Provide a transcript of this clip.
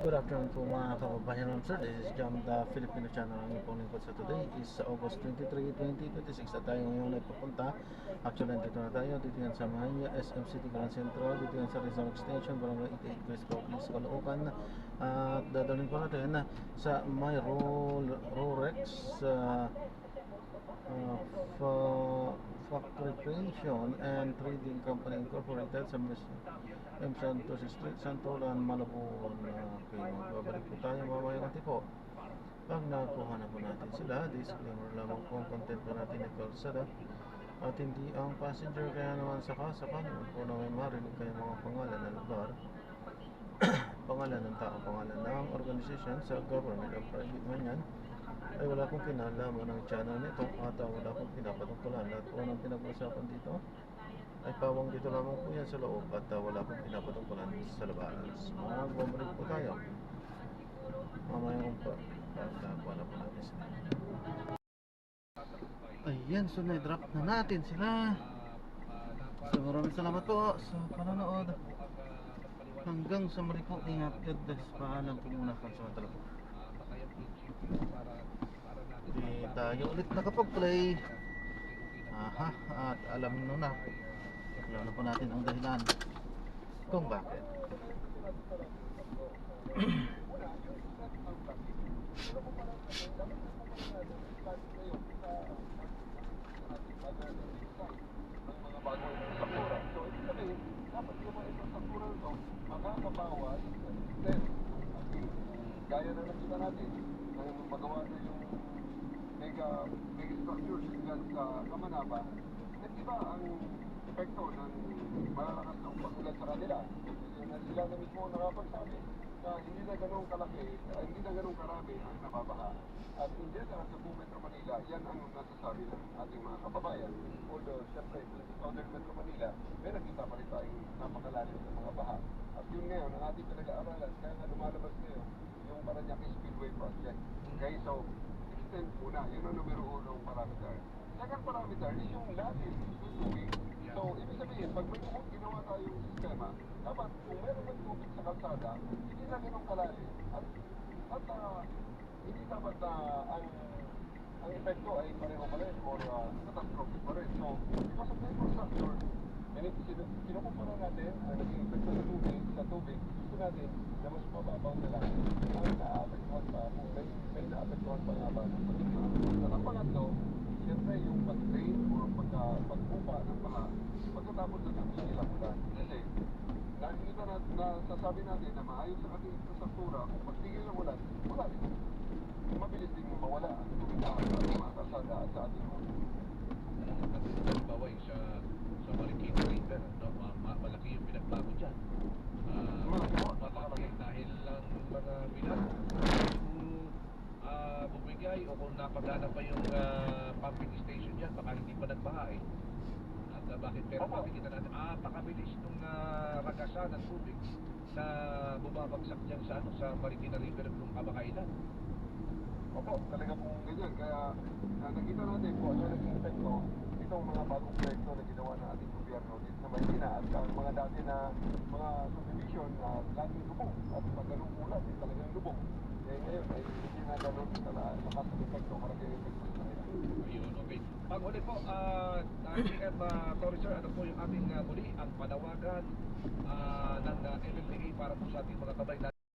Good afternoon po mga kababayan, sir. This is Jam, the Filipino channel. Ang ipong lingkod sa today is August 23, 2026 at tayo ngayon ay papunta. Actually, dito na tayo. Dito yan sa Mahaya, SM City Grand Central. Dito yan sa Rizal Extension, Barangay 88, Grace Province, Caloocan. At dadalhin po natin sa may Rorex Factory Creation and Trading Company Incorporated sa M. Santos Street, Santolan, Malabon. Okay, magbabalik po tayo mamaya natin po. Pag nakuha na po natin sila, disclaimer lamang po ang content po natin ay kalsada at hindi ang passenger, kaya naman saka po na may marinig kayo mga pangalan ng lugar, pangalan ng tao, pangalan ng organisasyon sa government o private man yan, ay wala kong kinalaman ng channel nito at wala kong pinapatungkulan. Lahat po ng pinag-usapan dito ay pawang dito lamang po yan sa loob at wala kong pinapatungkulan sa labas. Magbabalik po tayo mamaya kung pagkakuha na po natin sila. Ayan, so na-drop na natin sila. So maraming salamat po sa panonood. Hanggang sa muli po, ingat, God bless. Paalam po muna pansamantala po. Di tayo ulit nakapag-play. Aha, at alam na po natin ang dahilan kung bakit. Gaya na nakita natin na magawa na yung mega structures sa Kamanaba, iba ang epekto ng malalakas ng pag-ulan sa kanila. Sila na mismo nakapagsabi na hindi na ganun kalaki, hindi na ganun karami ang nababaha. At hindi na sa buong Metro Manila, yan ang nasasabi ng ating mga kababayan. Although, syempre, sa Southern Metro Manila, may nakita pa rin tayong napakalalim ng mga baha. At yun ngayon, ang ating pinag-aaralan, kaya nga lumalabas ngayon, yung Paranaque Speedway Project. Okay, so, extend muna. Yun ang numero 1 parameter. Second parameter is yung lalim, yung tubig. So, ibig sabihin, pag may ginawa tayong sistema, dapat kung meron ng tubig sa kalsada, hindi na ganun kalalim. At hindi dapat na ang epekto ay pareho pa rin or catastrophic pa rin. So, because of the infrastructure, kinukumpara natin ang naging epekto sa tubig, gusto natin na mas mababaw na lang ang naapektuhan pa kung may naapektuhan pa nga ba ng pagkita. At ang pangatlo, siyempre yung pag-drain o pagpupa ng baha pagkatapos na tumigil ang ulan. Kasi nakikita na sasabi natin na maayos sa ating infrastruktura, kung pagtigil ng ulan, wala rin. Mabilis din mawala ang tubig na mga kalsada at sa ating road. Halimbawa sa Marikina River, no? Malaki yung pinagbago dyan. Malaki dahil lang mga bilang bumigay o kung napagana pa yung pumping station dyan, baka hindi pa nagbaha eh. At bakit pero makikita natin, pakabilis nung ragasan ng tubig na bumabagsak dyan sa Marikina River kung kamakailan. Opo, talaga pong ganyan. Kaya nakita natin kung ano naging epekto itong mga bagong proyekto na ginawa ng ating gobyerno dito sa Maynila at ang mga dati na mga subdivision na laging lubog at pag ganung ulan ay talagang lubog. Eh ngayon ay hindi na ganun lakas ng epekto, malaki yung epekto sa kanila. Ayun, okay. Pag uli po, GM Torre sir, ano po yung aming muli ang panawagan ng MMDA para po sa ating mga kabayan